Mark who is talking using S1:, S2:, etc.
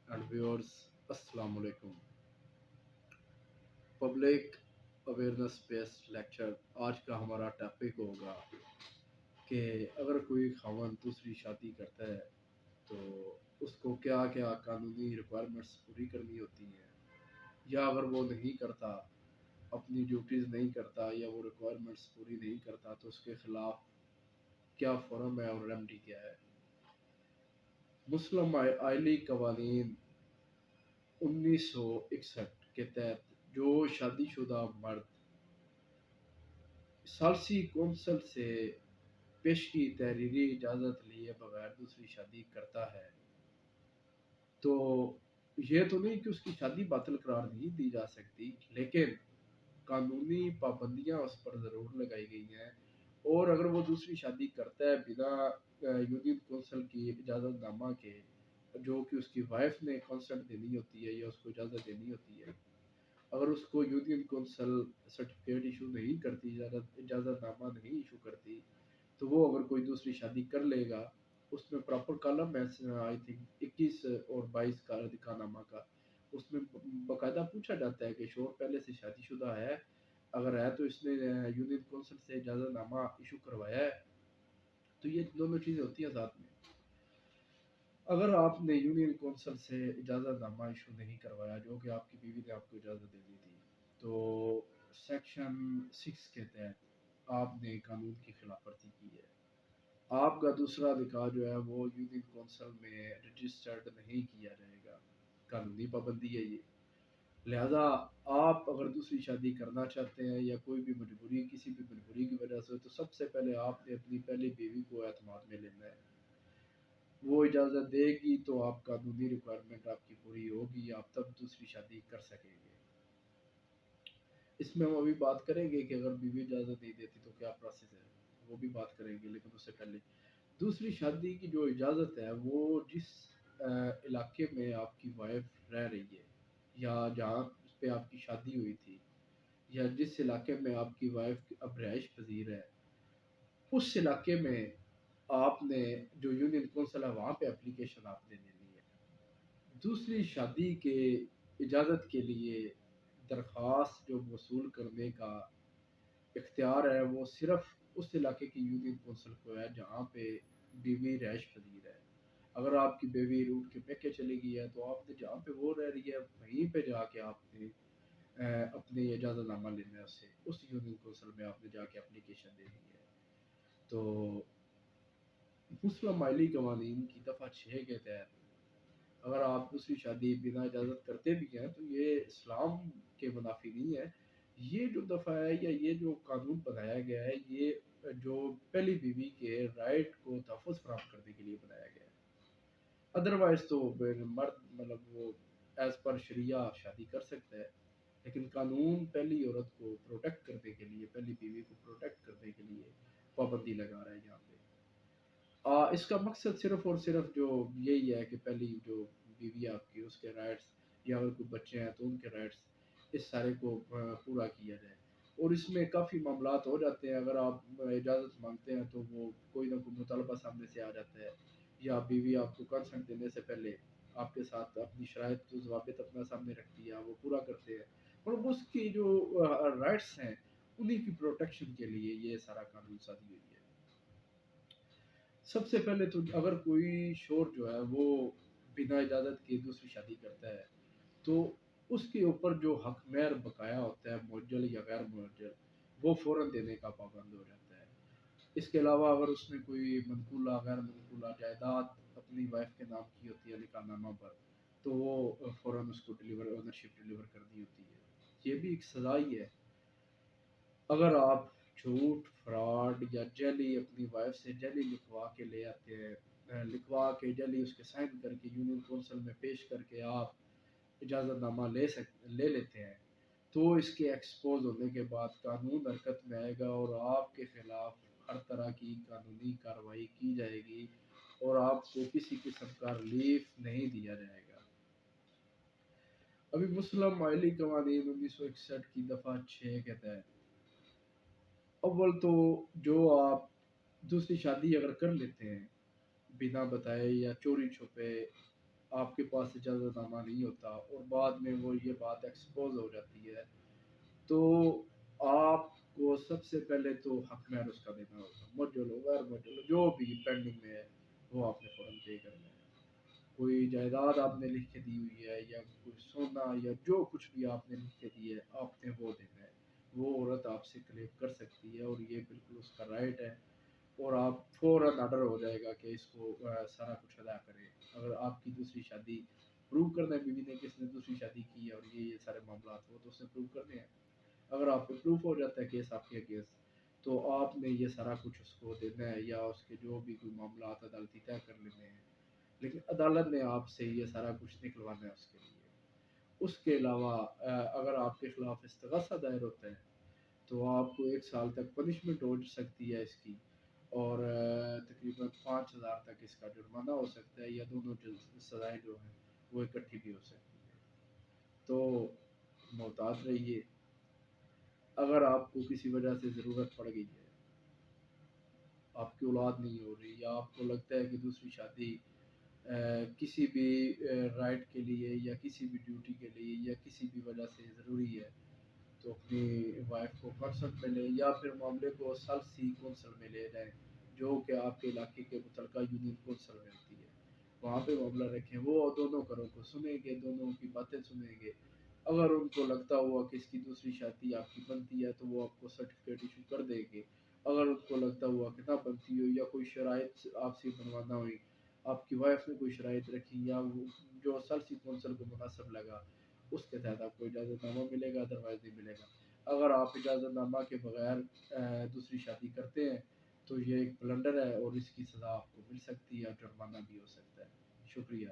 S1: And viewers, السلام علیکم۔ Public awareness based lecture آج کا ہمارا ٹاپک ہوگا کہ اگر کوئی خاوند دوسری شادی کرتا ہے تو اس کو کیا کیا قانونی ریکوائرمنٹس پوری کرنی ہوتی ہیں، یا اگر وہ نہیں کرتا، اپنی ڈیوٹیز نہیں کرتا یا وہ ریکوائرمنٹس پوری نہیں کرتا تو اس کے خلاف کیا فورم ہے اور ریمڈی کیا ہے۔ مسلم آئلی قوانین 1961 کے تحت جو شادی شدہ مرد ثالثی کونسل سے پیشگی تحریری اجازت لیے بغیر دوسری شادی کرتا ہے تو یہ تو نہیں کہ اس کی شادی باطل قرار نہیں دی جا سکتی، لیکن قانونی پابندیاں اس پر ضرور لگائی گئی ہیں، اور اگر وہ دوسری شادی کرتا ہے بنا یونین کونسل کی اجازت نامہ کے، جو کہ اس کی وائف نے کانسنٹ دینی ہوتی ہے یا اس کو اجازت دینی ہوتی ہے، اگر اس کو یونین کونسل سرٹیفکیٹ ایشو نہیں کرتی، اجازت نامہ نہیں ایشو کرتی، تو وہ اگر کوئی دوسری شادی کر لے گا، اس میں پراپر کالم ہے آئی تھنک 21 اور 22 کا ردیکہ نامہ کا، اس میں باقاعدہ پوچھا جاتا ہے کہ شوہر پہلے سے شادی شدہ ہے، اگر ہے تو اس نے یونین کونسل سے اجازت نامہ ایشو کروایا ہے، تو یہ دونوں چیزیں ہوتی ہیں ساتھ میں۔ اگر آپ نے یونین کونسل سے اجازت نامہ ایشو نہیں کروایا، جو کہ آپ کی بیوی نے آپ کو اجازت دے دی تھی، تو سیکشن 6 کے تحت آپ نے قانون کی خلاف ورزی کی ہے۔ آپ کا دوسرا نکاح جو ہے وہ یونین کونسل میں رجسٹرڈ نہیں کیا جائے گا، قانونی پابندی ہے یہ۔ لہذا آپ اگر دوسری شادی کرنا چاہتے ہیں یا کوئی بھی مجبوری، کسی بھی مجبوری کی وجہ سے، تو سب سے پہلے آپ نے اپنی پہلی بیوی کو اعتماد میں لینا ہے۔ وہ اجازت دے گی تو آپ قانونی ریکوائرمنٹ آپ کی پوری ہوگی، آپ تب دوسری شادی کر سکیں گے۔ اس میں ہم ابھی بات کریں گے کہ اگر بیوی اجازت نہیں دیتی تو کیا پروسیس ہے، وہ بھی بات کریں گے، لیکن اس سے پہلے دوسری شادی کی جو اجازت ہے وہ جس علاقے میں آپ کی وائف رہ رہی ہے یا جہاں پہ آپ کی شادی ہوئی تھی یا جس علاقے میں آپ کی وائف اب رہائش پذیر ہے، اس علاقے میں آپ نے جو یونین کونسل ہے وہاں پہ اپلیکیشن آپ نے دینی ہے۔ دوسری شادی کے اجازت کے لیے درخواست جو وصول کرنے کا اختیار ہے وہ صرف اس علاقے کی یونین کونسل کو ہے جہاں پہ بیوی رہائش پذیر ہے۔ اگر آپ کی بیوی روٹ کے پیکے چلی گئی ہے تو آپ نے جہاں پہ وہ رہ رہی ہے وہیں پہ جا کے آپ نے اپنی اجازت نامہ لینا ہے، اسے اس یونین کونسل میں آپ نے جا کے اپلیکیشن دینی ہے۔ تو مسلم مالی قوانین کی دفعہ 6 کے تحت اگر آپ دوسری شادی بنا اجازت کرتے بھی ہیں تو یہ اسلام کے منافی نہیں ہے۔ یہ جو دفعہ ہے یا یہ جو قانون بنایا گیا ہے، یہ جو پہلی بیوی کے رائٹ کو تحفظ فراہم کرنے کے لیے بنایا گیا ہے۔ ادروائز تو مرد مطلب وہ ایز پر شریعہ شادی کر سکتا ہے، لیکن قانون پہلی عورت کو پروٹیکٹ کرنے کے لیے، پہلی بیوی کو پروٹیکٹ کرنے کے لیے پابندی لگا رہا ہے یہاں پہ۔ اس کا مقصد صرف اور صرف جو یہی ہے کہ پہلی جو بیوی آپ کی اس کے رائٹس، یا اگر کوئی بچے ہیں تو ان کے رائٹس، اس سارے کو پورا کیا جائے۔ اور اس میں کافی معاملات ہو جاتے ہیں، اگر آپ اجازت مانگتے ہیں تو وہ کوئی نہ کوئی مطالبہ سامنے سے آ جاتا ہے، یا بیوی آپ کو کنسنٹ دینے سے پہلے آپ کے ساتھ اپنی شرائط جو ضوابط اپنا سامنے رکھتی ہے وہ پورا کرتے ہیں، اور اس کی جو رائٹس ہیں انہی کی پروٹیکشن کے لیے یہ سارا قانون سازی ہوئی ہے۔ سب سے پہلے تو اگر کوئی شوہر جو ہے وہ بنا اجازت کے دوسری شادی کرتا ہے تو اس کے اوپر جو حق مہر بقایا ہوتا ہے، معجل یا غیر معجل، وہ فوراً دینے کا پابند ہو جاتا ہے۔ اس کے علاوہ اگر اس نے کوئی منقولہ غیر منقولہ جائیداد اپنی وائف کے نام کی ہوتی ہے نکاح نامہ پر، تو وہ فوراً اس کو اونرشپ ڈیلیور کرنی ہوتی ہے۔ یہ بھی ایک سزا ہی ہے۔ اگر آپ جھوٹ، فراڈ یا جعلی اپنی وائف سے جعلی لکھوا کے لے آتے ہیں، لکھوا کے جعلی اس کے سائن کر کے یونین کونسل میں پیش کر کے آپ اجازت نامہ لے لیتے ہیں، تو اس کے ایکسپوز ہونے کے بعد قانون حرکت میں آئے گا اور آپ کے خلاف ہر طرح کی قانونی کارروائی کی جائے گی، اور آپ کو کسی قسم کا ریلیف نہیں دیا جائے گا۔ ابھی مسلم مالی قوانین 1961 کی دفعہ 6 کے تحت اول تو جو آپ دوسری شادی اگر کر لیتے ہیں بنا بتائے یا چوری چھپے، آپ کے پاس اجازت نامہ نہیں ہوتا اور بعد میں وہ یہ بات ایکسپوز ہو جاتی ہے، تو آپ کو سب سے پہلے تو حق مہر اس کا دینا ہوگا، مجل ہو غیر مجل ہو جو بھی پینڈنگ میں ہے وہ آپ نے فوراً پے کرنا ہے۔ کوئی جائیداد آپ نے لکھ کے دی ہوئی ہے یا کوئی سونا یا جو کچھ بھی آپ نے لکھ کے دی ہے آپ نے وہ دینا ہے، وہ عورت آپ سے کلیم کر سکتی ہے اور یہ بالکل اس کا رائٹ ہے، اور آپ فوراً آڈر ہو جائے گا کہ اس کو سارا کچھ ادا کرے۔ اگر آپ کی دوسری شادی پروو کرنا ہے بیوی نے کہ اس نے دوسری شادی کی ہے اور یہ سارے معاملات وہ تو اس نے پروو کرنے ہیں، اگر آپ کو پروف ہو جاتا ہے کیس آپ کے اگینسٹ تو آپ نے یہ سارا کچھ اس کو دینا ہے یا اس کے جو بھی کوئی معاملات عدالتی طے کر لینے ہیں، لیکن عدالت نے آپ سے یہ سارا کچھ نکلوانا ہے اس کے لیے۔ اس کے علاوہ اگر آپ کے خلاف استغاثہ دائر ہوتا ہے تو آپ کو 1 سال تک پنشمنٹ ہو سکتی ہے اس کی، اور تقریباً 5,000 تک اس کا جرمانہ ہو سکتا ہے، یا دونوں سزائیں جو ہیں وہ اکٹھی بھی ہو سکتی ہیں۔ تو محتاط رہیے۔ اگر آپ کو کسی وجہ سے ضرورت پڑ گئی ہے، آپ کی اولاد نہیں ہو رہی یا آپ کو لگتا ہے کہ دوسری شادی کسی بھی رائٹ کے لیے یا کسی بھی ڈیوٹی کے لیے یا کسی بھی وجہ سے ضروری ہے، تو اپنی وائف کو کنسلٹ میں لیں یا پھر معاملے کو سی کونسل میں لے جائیں، جو کہ آپ کے علاقے کے متعلقہ یونین کونسل میں ہوتی ہے، وہاں پہ معاملہ رکھیں، وہ دونوں گھروں کو سنیں گے، دونوں کی باتیں سنیں گے۔ اگر ان کو لگتا ہوا کہ اس کی دوسری شادی آپ کی بنتی ہے تو وہ آپ کو سرٹیفکیٹ ایشو کر دیں گے، اگر ان کو لگتا ہوا کہ نہ بنتی ہو یا کوئی شرائط آپ سے بنوانا ہوئی، آپ کی وائف نے کوئی شرائط رکھی یا وہ جو سی کونسل کو مناسب لگا، اس کے تحت آپ کو اجازت نامہ ملے گا، ادروائز نہیں ملے گا۔ اگر آپ اجازت نامہ کے بغیر دوسری شادی کرتے ہیں تو یہ ایک بلنڈر ہے اور اس کی سزا آپ کو مل سکتی ہے اور جرمانہ بھی ہو سکتا ہے۔ شکریہ۔